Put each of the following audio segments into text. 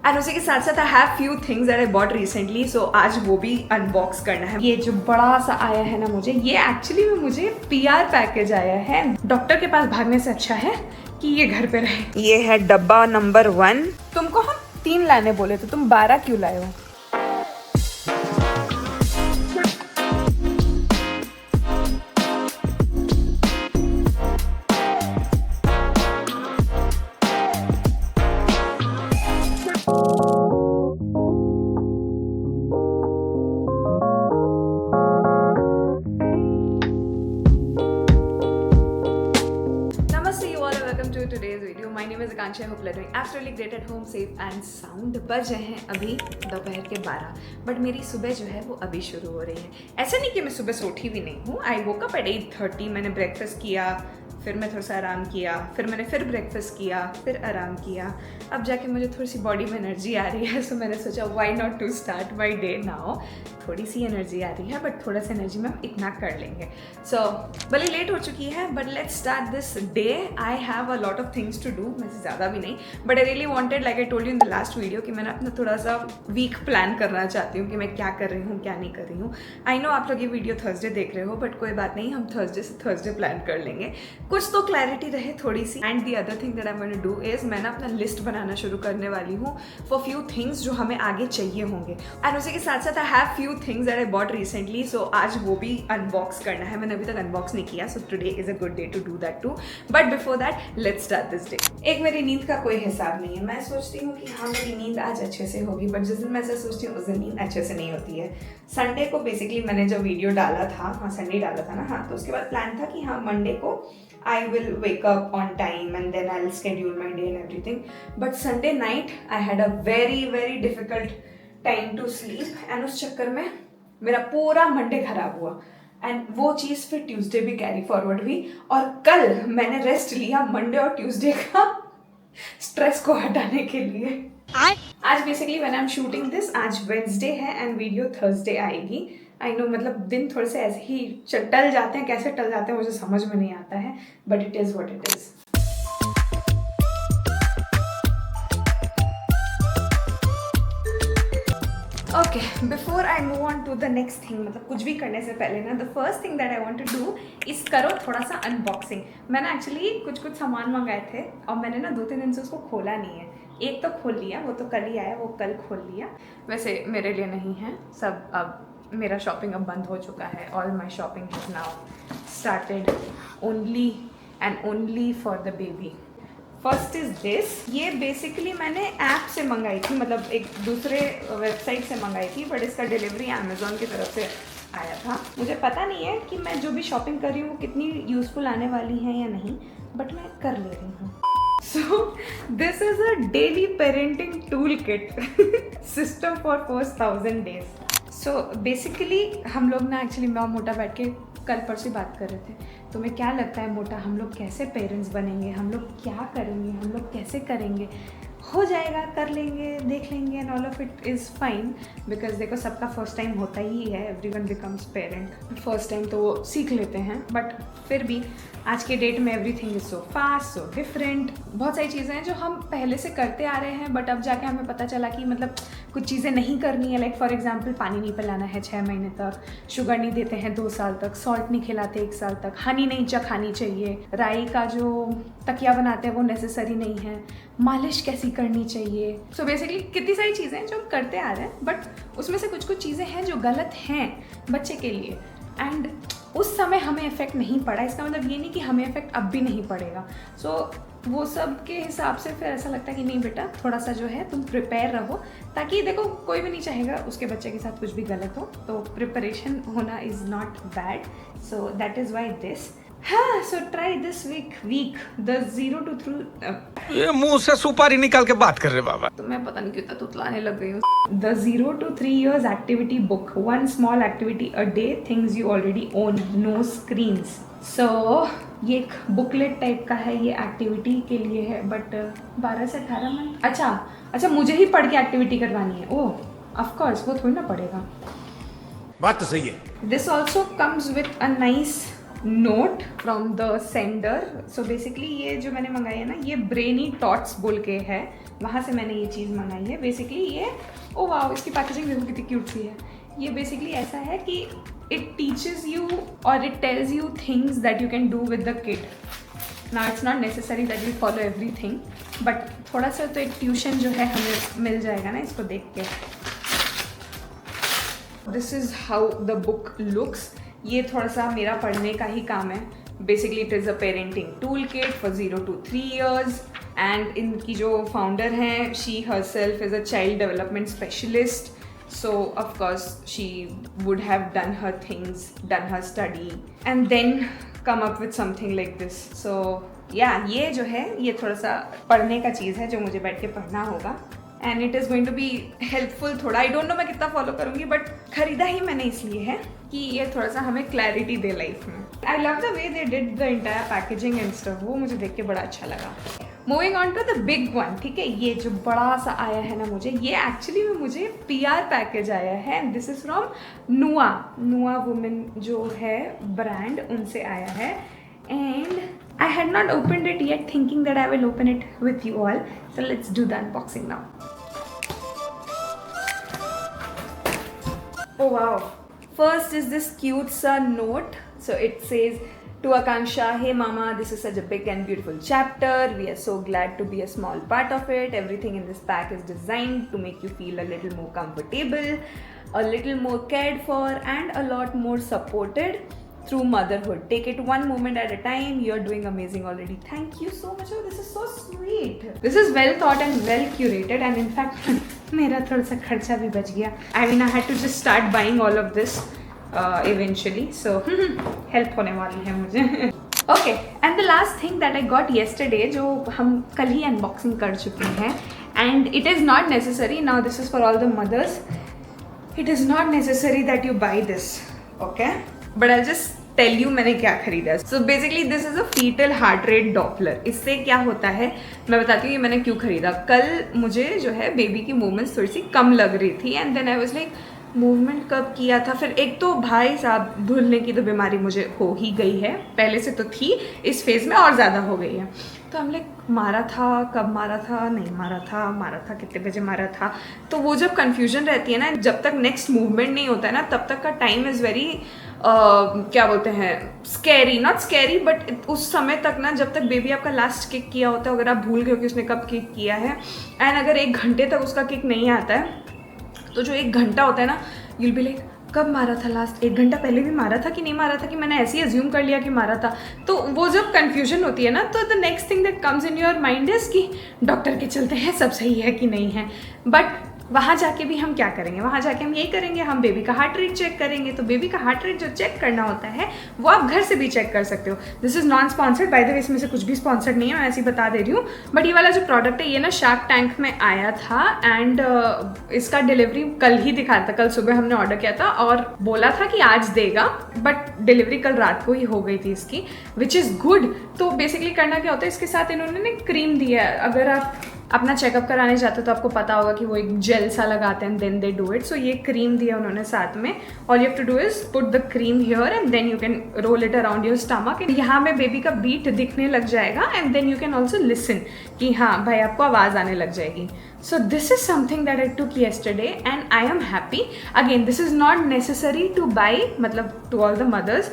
And उसी के साथ साथ I have few things that I bought recently, so आज वो भी अनबॉक्स करना है। ये जो बड़ा सा आया है ना मुझे, ये एक्चुअली में मुझे PR पैकेज आया है। डॉक्टर के पास भागने से अच्छा है कि ये घर पे रहे। ये है डब्बा नंबर 1। तुमको हम 3 लाने बोले तो तुम 12 क्यों लाए हो? Today's video. My name is Akanksha. I hope you're doing absolutely great at home, safe and sound. बज रहे हैं अभी दोपहर के 12, बट मेरी सुबह जो है वो अभी शुरू हो रही है। ऐसा नहीं कि मैं सुबह से उठी भी नहीं हूँ। आई वोक अप एट 8:30। मैंने ब्रेकफास्ट किया, फिर मैं थोड़ा सा आराम किया, फिर मैंने फिर ब्रेकफास्ट किया, फिर आराम किया। अब जाके मुझे थोड़ी सी बॉडी में एनर्जी आ रही है, सो मैंने सोचा why not to start my day now. थोड़ी सी एनर्जी आ रही है, बट थोड़ा सा एनर्जी में हम इतना कर लेंगे। सो भले लेट हो चुकी है, but let's start this day. I have a lot of things to do, वैसे ज़्यादा भी नहीं, but I really wanted, like I told you in the last video, कि मैंने अपना थोड़ा सा वीक प्लान करना चाहती हूँ कि मैं क्या कर रही हूँ, क्या नहीं कर रही हूँ। आई नो आप लोग ये वीडियो थर्सडे देख रहे हो, बट कोई बात नहीं, हम थर्सडे से थर्सडे प्लान कर लेंगे। कुछ तो क्लैरिटी रहे थोड़ी सी। And the other thing that I want to do is, मैं ना अपना लिस्ट बनाना शुरू करने वाली हूँ फॉर फ्यू थिंग्स जो हमें आगे चाहिए होंगे। एंड उसी के साथ साथ I have few things that I bought recently, so आज वो भी अनबॉक्स करना है। मैंने अभी तक अनबॉक्स नहीं किया, so today is a good day to do that too. But before that let's start this day. एक मेरी नींद का कोई हिसाब नहीं है। मैं सोचती हूँ कि हाँ मेरी नींद आज अच्छे से होगी, बट जिस दिन मैं ऐसा सोचती हूँ उस दिन नींद अच्छे से नहीं होती है। संडे को बेसिकली मैंने जब वीडियो डाला था, हाँ संडे डाला था ना, हाँ, तो उसके बाद प्लान था कि हाँ मंडे को I will wake up on time and then I'll schedule my day and everything. But Sunday night I had a very difficult time to sleep and उस चक्कर में मेरा पूरा मंडे खराब हुआ। एंड वो चीज़ फिर ट्यूसडे भी कैरी फॉरवर्ड हुई, और कल मैंने रेस्ट लिया मंडे और ट्यूसडे का स्ट्रेस को हटाने के लिए। आज basically when I am shooting this, आज वेडनेसडे है एंड वीडियो थर्सडे आएगी। आई नो, मतलब दिन थोड़े से ऐसे ही टल जाते हैं, कैसे टल जाते हैं मुझे समझ में नहीं आता है, but it is what it is. Okay, before I move on to the next thing, मतलब कुछ भी करने से पहले ना, the first thing that I want to do इस करो थोड़ा सा अनबॉक्सिंग। मैंने एक्चुअली कुछ सामान मंगाए थे और मैंने ना 2-3 दिन से उसको खोला नहीं है। एक तो खोल लिया, वो तो कल ही आया, वो कल खोल लिया। वैसे मेरे लिए नहीं है सब, अब मेरा शॉपिंग अब बंद हो चुका है। All my shopping has now started only and only for the baby. First is this. ये बेसिकली मैंने ऐप से मंगाई थी, मतलब एक दूसरे वेबसाइट से मंगाई थी, बट इसका डिलीवरी अमेजोन की तरफ से आया था। मुझे पता नहीं है कि मैं जो भी शॉपिंग कर रही हूँ वो कितनी यूजफुल आने वाली है या नहीं, बट मैं कर ले रही हूँ। So this is a daily parenting toolkit system for first 1000 days. So basically हम लोग ना एक्चुअली मैं और मोटा बैठ के कल परसों बात कर रहे थे। तुम्हें क्या लगता है मोटा, हम लोग कैसे पेरेंट्स बनेंगे, हम लोग क्या करेंगे, हम लोग कैसे करेंगे? हो जाएगा, कर लेंगे, देख लेंगे, and all of it is fine, because देखो सबका फर्स्ट टाइम होता ही है। Everyone becomes parent first time, तो वो सीख लेते हैं। बट फिर भी आज के डेट में everything is so fast, so different. बहुत सारी चीज़ें हैं जो हम पहले से करते आ रहे हैं, बट अब जाके हमें पता चला कि मतलब कुछ चीज़ें नहीं करनी है। लाइक फॉर एग्जाम्पल, पानी नहीं पिलाना है 6 महीने तक, शुगर नहीं देते हैं 2 साल तक, सॉल्ट नहीं खिलाते 1 साल तक, हनी नहीं चखानी चाहिए, राई का जो तकिया बनाते हैं वो नेसेसरी नहीं है, मालिश कैसी करनी चाहिए। सो बेसिकली कितनी सारी चीज़ें हैं जो हम करते आ रहे हैं, बट उसमें से कुछ चीज़ें हैं जो गलत हैं बच्चे के लिए, एंड उस समय हमें इफेक्ट नहीं पड़ा। इसका मतलब ये नहीं कि हमें इफेक्ट अब भी नहीं पड़ेगा। सो वो सब के हिसाब से फिर ऐसा लगता है कि नहीं बेटा, थोड़ा सा जो है तुम प्रिपेयर रहो, ताकि देखो कोई भी नहीं चाहेगा उसके बच्चे के साथ कुछ भी गलत हो, तो प्रिपरेशन होना is not bad. So that is why this. हाँ, so try this week the 0 to 3 ये मुंह से सुपारी निकाल के बात कर रहे बाबा। तो मैं पता नहीं कितना तुतलाने लग गई हूँ। The 0 to 3 years activity book, one small activity a day, things you already own, no screens. So ये एक बुकलेट टाइप का है, ये एक्टिविटी के लिए है, बट 12 से 18 मंथ। अच्छा मुझे ही पढ़ के एक्टिविटी करवानी है। ओह ऑफ कोर्स, वो थोड़ी ना पड़ेगा। बात तो सही है। This also comes with a nice note from the sender. So basically ये जो मैंने मंगाई है ना, ये ब्रेनी टॉट्स बोल के है, वहाँ से मैंने ये चीज़ मंगाई है। बेसिकली ये, ओ वाह, इसकी पैकेजिंग देखो कितनी क्यूट सी है। ये बेसिकली ऐसा है कि इट टीचेस यू और it tells you things that you can do with the kid. Now it's not necessary that you follow everything, but थोड़ा सा तो एक ट्यूशन जो है हमें मिल जाएगा ना इसको देख के। This is how the book looks. ये थोड़ा सा मेरा पढ़ने का ही काम है। Basically it is a parenting tool kit for 0 to 3 years and इनकी जो फाउंडर हैं, she herself is a child development specialist, so of course she would have done her things, done her study and then come up with something like this. So yeah, ये जो है ये थोड़ा सा पढ़ने का चीज़ है जो मुझे बैठ के पढ़ना होगा and it is going to be helpful. थोड़ा आई डोंट नो मैं कितना फॉलो करूँगी, बट खरीदा ही मैंने इसलिए है कि ये थोड़ा सा हमें क्लैरिटी दे लाइफ में। I love the way they did the entire packaging and stuff, वो मुझे देख के बड़ा अच्छा लगा। Moving on to the big one, ठीक है, ये जो बड़ा सा आया है ना मुझे, ये एक्चुअली में मुझे PR पैकेज आया है। दिस इज़ फ्रॉम नुआ वुमेन जो है ब्रांड, उनसे आया है and I had not opened it yet, thinking that I will open it with you all. So let's do the unboxing now. Oh wow. First is this cute sa note. So it says, to Akanksha, hey mama, this is such a big and beautiful chapter. We are so glad to be a small part of it. Everything in this pack is designed to make you feel a little more comfortable, a little more cared for, and a lot more supported through motherhood. Take it one moment at a time. You're doing amazing already. Thank you so much. Oh, this is so sweet. This is well thought and well curated, and in fact मेरा थोड़ा सा खर्चा भी बच गया. I mean, I had to just start buying all of this eventually. So help होने वाली है मुझे. Okay, and the last thing that I got yesterday, जो हम कल ही unboxing कर चुके हैं, and it is not necessary. Now this is for all the mothers. It is not necessary that you buy this. Okay. But I just tell you मैंने क्या खरीदा। So basically this is a fetal heart rate doppler. इससे क्या होता है मैं बताती हूँ ये मैंने क्यों खरीदा। कल मुझे जो है बेबी की मूवमेंट्स थोड़ी सी कम लग रही थी and then I was like movement कब किया था। फिर एक तो भाई साहब भूलने की तो बीमारी मुझे हो ही गई है, पहले से तो थी, इस फेज में और ज़्यादा हो गई है। तो हम लाइक मारा था, कब मारा था, नहीं मारा था कितने बजे मारा था। तो वो जब कन्फ्यूजन रहती है ना, जब तक नेक्स्ट मूवमेंट नहीं होता है ना, तब तक का टाइम इज़ वेरी क्या बोलते हैं, स्कैरी, नॉट स्कैरी बट उस समय तक ना, जब तक बेबी आपका लास्ट किक किया होता है, अगर आप भूल गए हो कि उसने कब किक किया है एंड अगर 1 घंटे तक उसका किक नहीं आता है, तो जो 1 घंटा होता है ना, यूल बी लाइक कब मारा था लास्ट, 1 घंटा पहले भी मारा था कि नहीं मारा था, कि मैंने ऐसे ही अज्यूम कर लिया कि मारा था। तो वो जब कन्फ्यूजन होती है ना, तो the next thing that comes in your mind is कि डॉक्टर के चलते हैं सब सही है कि नहीं है। बट वहाँ जाके भी हम क्या करेंगे, वहाँ जाके हम यही करेंगे, हम बेबी का हार्ट रेट चेक करेंगे। तो बेबी का हार्ट रेट जो चेक करना होता है वो आप घर से भी चेक कर सकते हो। This is non sponsored, by the way इसमें से कुछ भी स्पॉन्सर्ड नहीं है, मैं ऐसे ही बता दे रही हूँ। बट ये वाला जो प्रोडक्ट है ये ना शार्क टैंक में आया था एंड इसका डिलीवरी कल ही दिखा था। कल सुबह हमने ऑर्डर किया था और बोला था कि आज देगा, बट डिलीवरी कल रात को ही हो गई थी इसकी, विच इज़ गुड। तो बेसिकली करना क्या होता है, इसके साथ इन्होंने क्रीम दिया है। अगर आप अपना चेकअप कराने जाते हो तो आपको पता होगा कि वो एक जेल सा लगाते हैं, then they do it. So ये क्रीम दिया उन्होंने साथ में। All you have to do is put the cream here and then you can roll it around your stomach and यहाँ में बेबी का बीट दिखने लग जाएगा and then you can also listen कि हाँ भाई आपको आवाज़ आने लग जाएगी। So this is something that I took yesterday and I am happy. Again, this is not necessary to buy, मतलब to all the mothers.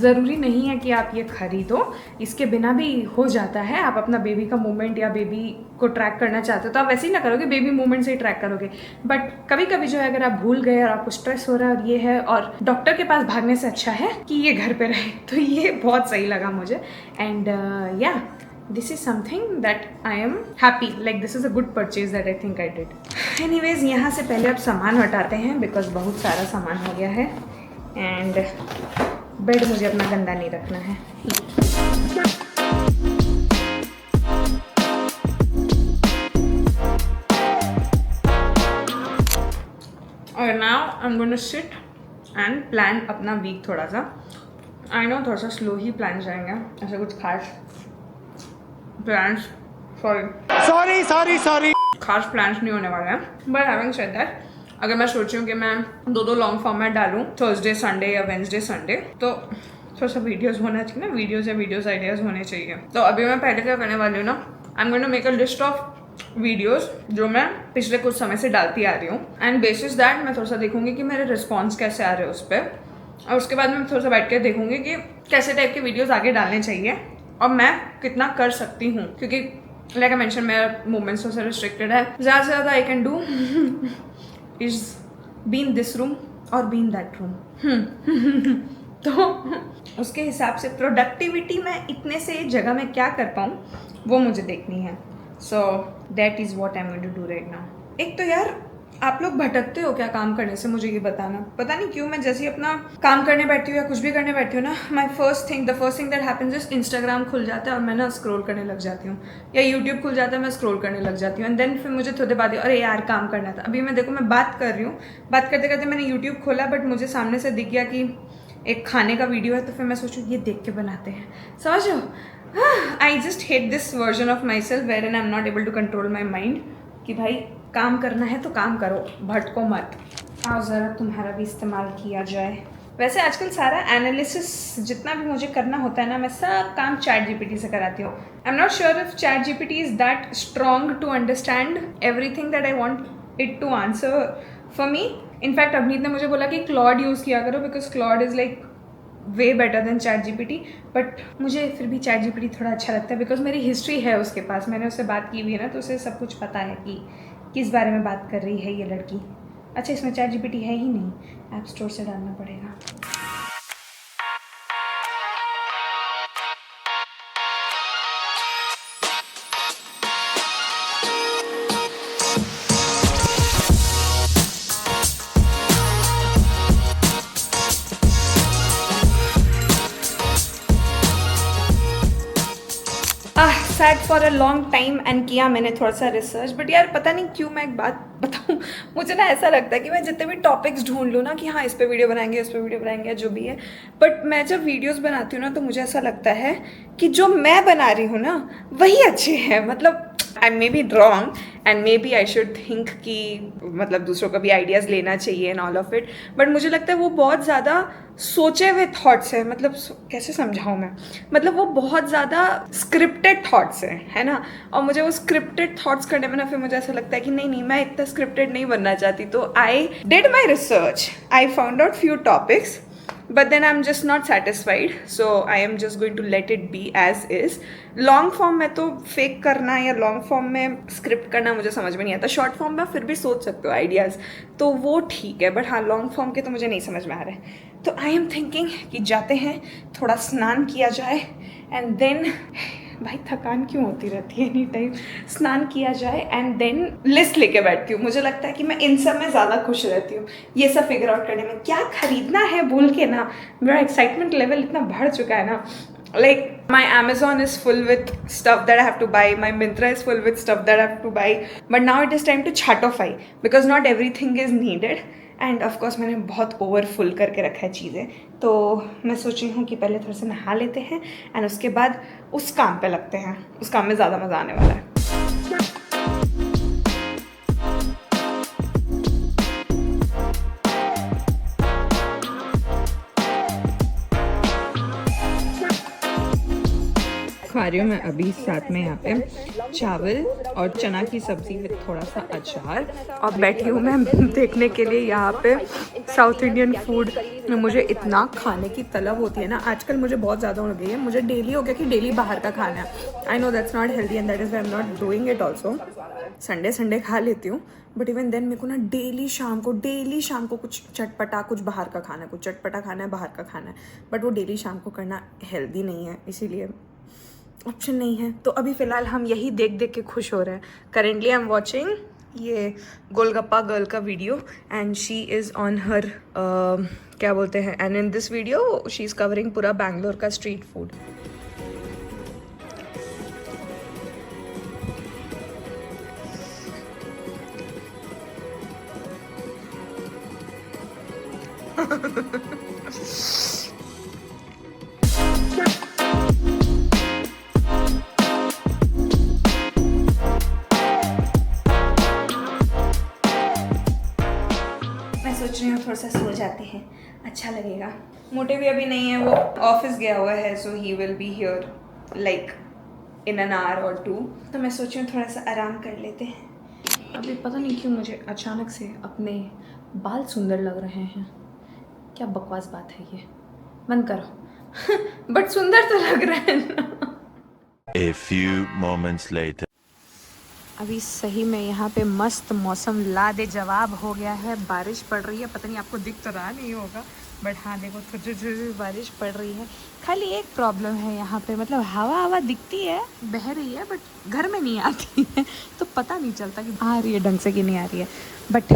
ज़रूरी नहीं है कि आप ये खरीदो, इसके बिना भी हो जाता है। आप अपना बेबी का मूवमेंट या बेबी को ट्रैक करना चाहते हो तो आप वैसे ही ना करोगे, बेबी मूवमेंट से ही ट्रैक करोगे। बट कभी कभी जो है अगर आप भूल गए और आपको स्ट्रेस हो रहा है और ये है, और डॉक्टर के पास भागने से अच्छा है कि ये घर पे रहे। तो ये बहुत सही लगा मुझे एंड या this is something that I am happy, like this is a good purchase that I think I did. Anyways, यहाँ से पहले अब सामान हटाते हैं बिकॉज बहुत सारा सामान हो गया है एंड बेड मुझे अपना गंदा नहीं रखना है। और now I'm going to sit and plan अपना वीक थोड़ा सा। I know थोड़ा सा स्लो ही प्लान जाएंगे, ऐसा कुछ खास प्लान्स सॉरी खास प्लान्स नहीं होने वाले हैं। बट हैविंग सेड दैट, अगर मैं सोच रही हूँ कि मैं 2 लॉन्ग फॉर्मेट डालूँ थर्सडे संडे या वेंसडे संडे, तो थोड़ा सा वीडियोज़ होना चाहिए ना, वीडियोज़ आइडियाज़ होने चाहिए। तो अभी मैं पहले क्या करने वाली हूँ ना, I am going to make a list of videos जो मैं पिछले कुछ समय से डालती आ रही हूँ, एंड बेसिस दैट मैं थोड़ा सा देखूंगी कि मेरे रिस्पॉन्स कैसे आ रहे हैं उस पर, और उसके बाद मैं थोड़ा सा बैठ के देखूंगी कि कैसे टाइप के वीडियोस आगे डालने चाहिए और मैं कितना कर सकती हूँ, क्योंकि लाइक आई मेंशन मेरा मूवमेंट्स थोड़ा सा रिस्ट्रिक्टेड है. ज़्यादा से ज़्यादा I can do is be in this room और बी इन दैट रूम. तो उसके हिसाब से प्रोडक्टिविटी मैं इतने से जगह में क्या कर पाऊँ वो मुझे देखनी है. So that is what I am going to do right now. एक तो यार आप लोग भटकते हो क्या काम करने से, मुझे ये बताना. पता नहीं क्यों मैं जैसे ही अपना काम करने बैठती हूँ या कुछ भी करने बैठती हूँ ना, the first thing that happens is Instagram खुल जाता है और मैं ना स्क्रॉल करने लग जाती हूँ, या यूट्यूब खुल जाता है मैं स्क्रॉल करने लग जाती हूँ. एंड देन फिर मुझे थोड़े बाद अरे यार काम करना था. अभी मैं देखो मैं बात कर रही हूँ, बात करते करते मैंने यूट्यूब खोला, बट मुझे सामने से दिख गया कि एक खाने का वीडियो है, तो फिर मैं सोचूँ ये देख के बनाते हैं. समझ लो, I just hate this version of myself wherein I am not able to control my mind कि भाई काम करना है तो काम करो, भटको मत. आओ ज़रा तुम्हारा भी इस्तेमाल किया जाए. वैसे आजकल सारा एनालिसिस जितना भी मुझे करना होता है ना, मैं सब काम चैट जीपीटी से कराती हूँ. I am not sure if chat GPT is that strong to understand everything that I want it to answer for me. In fact Avneet ने मुझे बोला कि क्लॉड यूज़ किया करो because Claude is like way better than chat GPT. But मुझे फिर भी chat GPT थोड़ा अच्छा लगता है बिकॉज मेरी हिस्ट्री है उसके पास, मैंने उससे बात की हुई है ना, तो उसे सब कुछ पता है कि किस बारे में बात कर रही है ये लड़की. अच्छा इसमें चैट जीपीटी है ही नहीं, ऐप स्टोर से डालना पड़ेगा. Sat for a long time and किया मैंने थोड़ा सा रिसर्च. बट यार पता नहीं क्यों, मैं एक बात बताऊँ, मुझे ना ऐसा लगता है कि मैं जितने भी टॉपिक्स ढूंढ लूँ ना कि हाँ इस पे वीडियो बनाएंगे, इस पे वीडियो बनाएंगे, जो भी है, बट मैं जब वीडियोस बनाती हूँ ना तो मुझे ऐसा लगता है कि जो मैं बना रही हूँ ना वही अच्छे हैं. मतलब I may be wrong and maybe I should think कि मतलब दूसरों का भी आइडियाज़ लेना चाहिए and all of it, but मुझे लगता है वो बहुत ज़्यादा सोचे हुए थॉट्स है. मतलब कैसे समझाऊँ मैं, मतलब वो बहुत ज़्यादा स्क्रिप्टेड थॉट्स है ना. और मुझे वो स्क्रिप्टेड थॉट्स करने में ना फिर मुझे ऐसा लगता है कि नहीं मैं इतना स्क्रिप्टेड नहीं बनना चाहती. तो I did my research, I found out few topics, but then I'm just not satisfied, so I am just going to let it be as is. Long form में तो फेक करना या लॉन्ग फॉर्म में script करना मुझे समझ में नहीं आता. शॉर्ट फॉर्म में फिर भी सोच सकते हो आइडियाज़, तो वो ठीक है, बट हाँ लॉन्ग फॉर्म के तो मुझे नहीं समझ में आ रहा है. तो आई एम थिंकिंग कि जाते हैं, थोड़ा स्नान किया जाए एंड देन, भाई थकान क्यों होती रहती है एनी टाइम, स्नान किया जाए एंड देन लिस्ट लेके बैठती हूँ. मुझे लगता है कि मैं इन सब में ज़्यादा खुश रहती हूँ, ये सब फिगर आउट करने में, क्या खरीदना है बोल के ना मेरा एक्साइटमेंट लेवल इतना बढ़ चुका है ना. Like my Amazon is full with stuff that I have to buy, my Myntra is full with stuff that I have to buy, but now it is time to chatify because not everything is needed. And of course मैंने बहुत overfull करके रखा है चीज़ें, तो मैं सोच रही हूँ कि पहले थोड़ा सा नहा लेते हैं एंड उसके बाद उस काम पे लगते हैं. उस काम में ज़्यादा मज़ा आने वाला है. खा रही हूँ मैं अभी साथ में यहाँ पे चावल और चना की सब्ज़ी विद थोड़ा सा अचार, और बैठी हूँ मैं देखने के लिए यहाँ पे साउथ इंडियन फूड. मुझे इतना खाने की तलब होती है ना आजकल, मुझे बहुत ज़्यादा हो गई है. मुझे डेली हो गया कि डेली बाहर का खाना है. I know that's not healthy and that is I am not doing it also. Sunday खा लेती हूँ, बट इवन देन मेरे को ना डेली शाम को कुछ चटपटा, कुछ बाहर का खाना है, कुछ चटपटा खाना है, बाहर का खाना है. बट वो डेली शाम को करना हेल्दी नहीं है, इसीलिए ऑप्शन नहीं है. तो अभी फ़िलहाल हम यही देख के खुश हो रहे हैं. करेंटली आई एम वॉचिंग ये गोलगप्पा गर्ल का video and she is on her क्या बोलते हैं, and in this video she is covering पूरा बैंगलोर का स्ट्रीट फूड. सोच रही हूँ थोड़ा सा सो जाते हैं, अच्छा लगेगा. मोटे भी अभी नहीं है, वो ऑफिस गया हुआ है, so he will be here like in an hour or 2. तो मैं सोची हूँ थोड़ा सा आराम कर लेते हैं. अभी पता नहीं क्यों मुझे अचानक से अपने बाल सुंदर लग रहे हैं. क्या बकवास बात है ये. मन करो बट सुंदर तो लग रहा है ना. A few moments later. अभी सही में यहाँ पे मस्त मौसम ला दे जवाब हो गया है. बारिश पड़ रही है. पता नहीं आपको दिख तो रहा नहीं होगा बट हाँ देखो थोड़ी बारिश पड़ रही है. खाली एक प्रॉब्लम है यहाँ पे, मतलब हवा दिखती है, बह रही है बट घर में नहीं आती है. तो पता नहीं चलता कि आ रही है ढंग से कि नहीं आ रही है. बट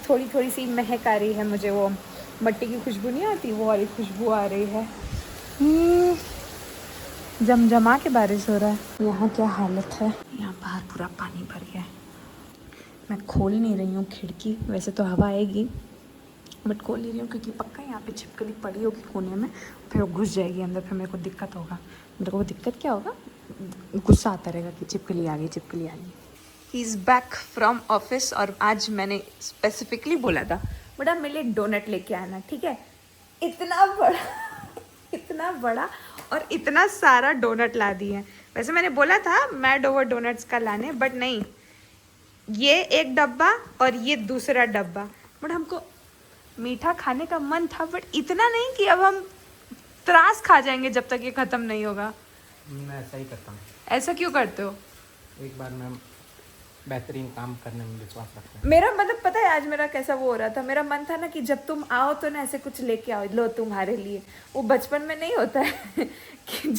थोड़ी सी महक आ रही है मुझे. वो मट्टी की खुशबू नहीं आती, वो वाली खुशबू आ रही है. जमजमा के बारिश हो रहा है. यहाँ क्या हालत है. यहाँ बाहर पूरा पानी भर गया है. मैं खोल नहीं रही हूँ खिड़की. वैसे तो हवा आएगी बट खोल नहीं रही हूँ क्योंकि पक्का यहाँ पे छिपकली पड़ी होगी कोने में. फिर वो घुस जाएगी अंदर. फिर मेरे को दिक्कत होगा. मेरे को वो दिक्कत क्या होगा, गुस्सा आता रहेगा कि छिपकली आ गई. He is back from office. और आज मैंने स्पेसिफिकली बोला था बेटा मेरे लिए डोनट लेके आना, ठीक है. इतना बड़ा और इतना सारा डोनट ला दिए हैं. वैसे मैंने बोला था मैड ओवर डोनट्स का लाने, बट नहीं, ये एक डब्बा और ये दूसरा डब्बा. बट हमको मीठा खाने का मन था बट इतना नहीं कि अब हम त्रास खा जाएंगे जब तक ये ख़त्म नहीं होगा. मैं ऐसा ही करता हूँ. ऐसा क्यों करते हो? एक बार मैं बेहतरीन काम करने में विश्वास रखता हूँ. मेरा मतलब पता है आज मेरा कैसा वो हो रहा था. मेरा मन था ना कि जब तुम आओ तो ना ऐसे कुछ लेके आओ, लो तुम्हारे लिए. वो बचपन में नहीं होता है कि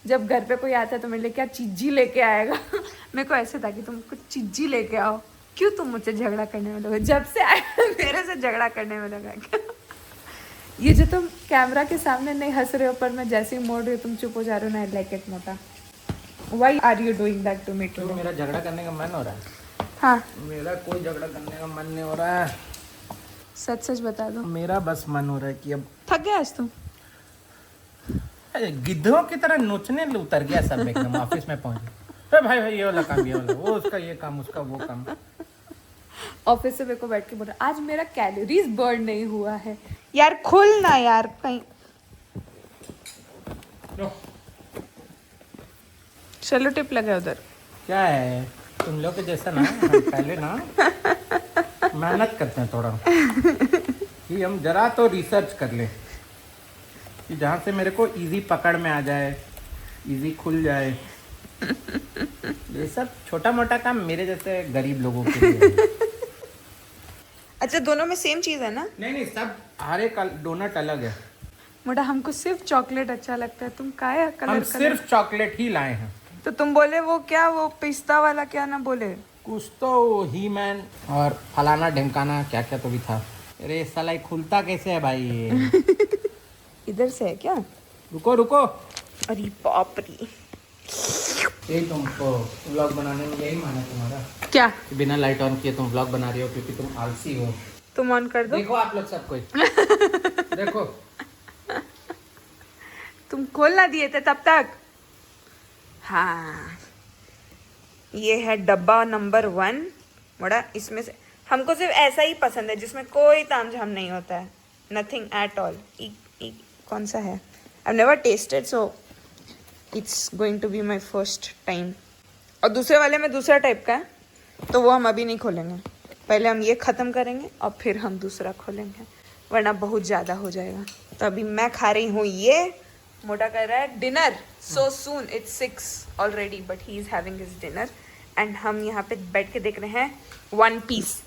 जब घर पे कोई आता है तो मेरे लिए क्या चीज़ी लेके आएगा. मेरे को ऐसे था कि तुम कुछ चीज़ी लेके आओ. क्यों तुम मुझसे झगड़ा करने में लगे? जब से आए मेरे से झगड़ा करने में लगा क्या? ये जो तुम कैमरा के सामने नहीं हंस रहे हो पर मैं जैसे ही मोड़ रही हूँ तुम चुप हो जा रहे हो ना. लाइक इट मोटा. Why are you doing that to me तो today? मेरा झगड़ा करने का मन हो रहा है. हाँ मेरा कोई झगड़ा करने का मन नहीं हो रहा है. सच बता दो. मेरा बस मन हो रहा है कि अब थक गया आज तुम? गिद्धों की तरह नोचने उतर गया सब एकदम. ऑफिस में पहुंच गया. भाई ये वाला काम, ये वाला, वो उसका ये काम, उसका वो काम. ऑफिस से मेरे को बैठ के बोल रहा आज मेरा कैलोरीज बर्न नहीं हुआ है. यार खुल ना यार कहीं. चलो टिप लगे उधर. क्या है तुम लोग के जैसा ना, हम पहले ना मेहनत करते हैं थोड़ा कि हम जरा तो रिसर्च कर ले कि जहाँ से मेरे को इजी पकड़ में आ जाए, इजी खुल जाए. ये सब छोटा मोटा काम मेरे जैसे गरीब लोगों के लिए. अच्छा दोनों में सेम चीज है ना? नहीं सब हर एक डोनट अलग है. मोटा हमको सिर्फ चॉकलेट अच्छा लगता है. तुम क्या है हम सिर्फ चॉकलेट ही लाए हैं. तो तुम बोले वो क्या, वो पिस्ता वाला क्या ना बोले? कुछ तो ही मैन और फलाना ढिमकाना क्या क्या तो भी था. अरे साला ये खुलता कैसे है भाई ये? इधर से है क्या? रुको. अरे बाप रे. यही तुमको व्लॉग बनाने में यही माना तुम्हारा क्या? कि बिना लाइट ऑन किए तुम व्लॉग बना रही हो क्योंकि तुम आलसी हो. तुम ऑन कर दो. देखो आप लोग सब कोई देखो. तुम खोल ना दिए थे तब तक. हाँ ये है डब्बा नंबर 1. बड़ा इसमें से हमको सिर्फ ऐसा ही पसंद है जिसमें कोई तामझाम नहीं होता है. Nothing at all. कौन सा है? I never tested so it's going to be my first time. और दूसरे वाले में दूसरा टाइप का है तो वो हम अभी नहीं खोलेंगे. पहले हम ये ख़त्म करेंगे और फिर हम दूसरा खोलेंगे वरना बहुत ज़्यादा हो जाएगा. तो अभी मैं खा रही हूँ ये. मोटा कर रहा है dinner so soon. It's 6 already but he is having his dinner. And हम यहाँ पे बैठ के देख रहे हैं one piece.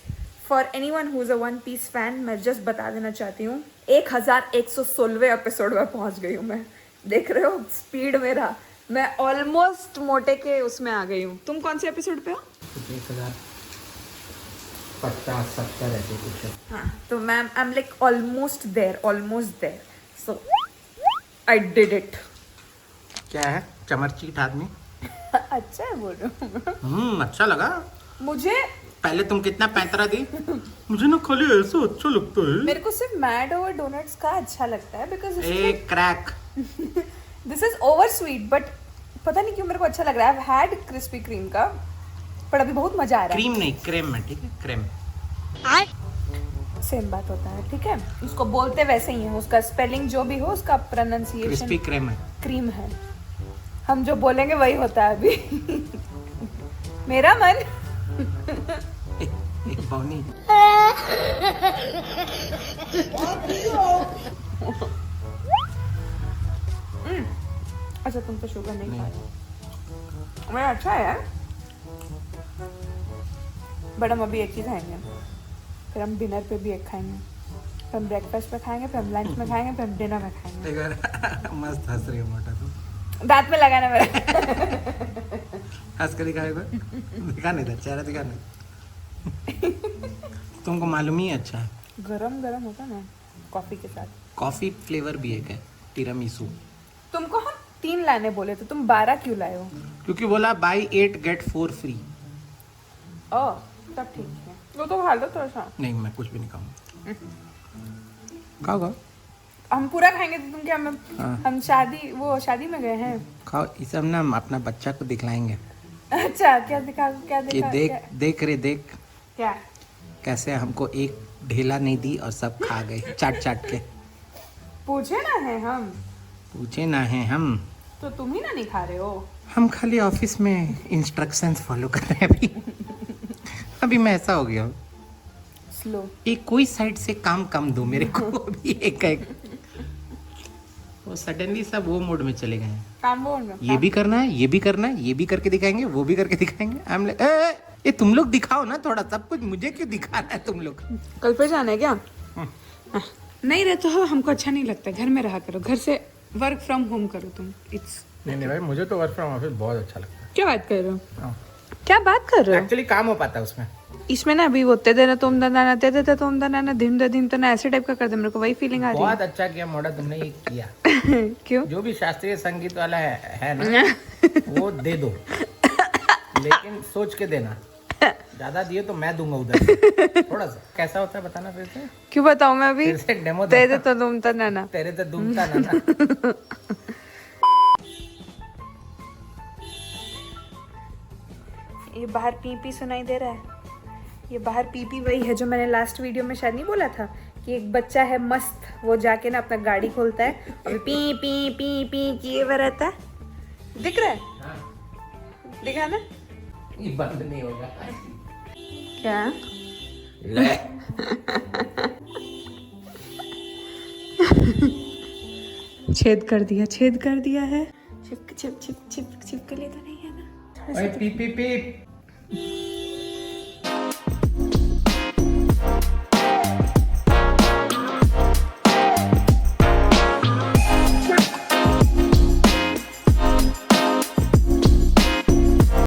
For any one who is a one piece fan मैं जस्ट बता देना चाहती हूँ 1116वें एपिसोड में पहुँच गई हूँ मैं. देख रहे हो स्पीड मेरा. मैं ऑलमोस्ट मोटे के उसमें आ गई हूँ. तुम कौन से एपिसोड पे हो? 1050-70 ऐसे कुछ. हाँ तो ma'am I am like almost there. So I did it. क्या है चमरचीट आदमी? अच्छा है बोलो. अच्छा लगा मुझे. पहले तुम कितना पैंतरा दी. मुझे ना खाली ऐसा अच्छा लगता है. मेरे को सिर्फ मैड ओवर डोनट्स का अच्छा लगता है बिकॉज एक crack. This is over sweet but पता नहीं क्यों मेरे को अच्छा लग रहा है. I have had crispy cream का पर अभी बहुत मजा आ रहा है. क्रीम नहीं क्रीम में. ठीक है क्रीम सेम बात होता है. ठीक है उसको बोलते वैसे ही है. उसका स्पेलिंग जो भी हो उसका प्रोनाउंसिएशन क्रिस्पी क्रीम है. क्रीम है. हम जो बोलेंगे वही होता है अभी। मेरा मन। एक बौनी। अच्छा तुम तो शुगर नहीं खा रहे। मेरा अच्छा है यार। बट हम अभी एक ही खाएंगे, फिर हम डिनर पे भी एक खाएंगे, फिर हम ब्रेकफास्ट पे खाएंगे, फिर हम लंच में खाएंगे, फिर हम डिनर में खाएंगे। मस्त हंस रही है मोटा तू। दांत में लगाना मेरा। हंस कर दिखाएगा, दिखा नहीं था चेहरा, दिखा नहीं। तुमको मालूम ही अच्छा है, गरम गरम होता ना कॉफी के साथ। कॉफी फ्लेवर भी एक है, तिरामिसू। तुमको हम 3 लाने बोले तो तुम 12 क्यों लाए हो? क्योंकि बोला बाई 8 गेट 4 फ्री। ओह तब ठीक है, वो तो खा लो थोड़ा सा। नहीं मैं कुछ भी नहीं खाऊंगा। खाओ खाओ हम पूरा खाएंगे तो तुम क्या? हम शादी में गए हैं। खाओ, ये सब ना हम अपना बच्चा को दिखलाएंगे। अच्छा क्या दिखा? ये देख रे देख क्या? कैसे हमको एक ढेला नहीं दी और सब खा गए चाट चाट के। पूछे ना है हम, पूछे ना है हम, तो तुम ही ना नहीं खा रहे हो। हम खाली ऑफिस में इंस्ट्रक्शंस फॉलो कर रहे हैं अभी। अभी मैं ऐसा हो गया हूँ, स्लो। एक कोई साइड से काम कम दो मेरे को। अभी एक वो सडनली सब वो मोड में चले गए हैं। काम बोल रहा ये भी करना है, ये भी करना है, ये भी करके दिखाएंगे, वो भी करके दिखाएंगे। आई एम लाइक ये तुम लोग दिखाओ ना थोड़ा, सब कुछ मुझे क्यों दिखाना है तुम लोग? कल फिर जाना है क्या? नहीं रहते हो, हमको अच्छा नहीं लगता। घर में रहा करो, घर से वर्क फ्रॉम होम करो तुम। इट्स नहीं भाई, मुझे तो वर्क फ्रॉम ऑफिस बहुत अच्छा लगता है। क्या बात कर रहे हो? क्या बात कर रहे हो? एक्चुअली काम हो पाता है उसमें। इसमें ना अभी वो ते देना तुम दनाना, ते देते तुम दनाना, धिम द धिम तो ना ऐसे टाइप का कर दे। मेरे को वही फीलिंग आ रही बहुत अच्छा किया मोड़ा तुमने ये किया। है। क्यों? जो भी शास्त्रीय संगीत वाला है ना, वो दे दो, लेकिन सोच के देना। ज्यादा दिए तो मैं दूंगा उधर से। थोड़ा सा कैसा होता है बताना फिर से। क्यों बताऊं मैं अभी? फिर से एक डेमो ते दे तो तुम दनाना। तेरे तो दूंगा ना। ये बाहर पी पी सुनाई दे रहा है। ये बाहर पी पी वही है जो मैंने लास्ट वीडियो में शायद नहीं बोला था कि एक बच्चा है मस्त, वो जाके ना अपना गाड़ी खोलता है और पी पी पी पी किए हुआ रहता है। दिख रहा है? दिखा ना? ये बंद नहीं होगा क्या? छेद कर दिया, छेद कर दिया है। छिप छिप छिप छिप छिप के लिए तो नहीं है ना? ओए पीप पीप पीप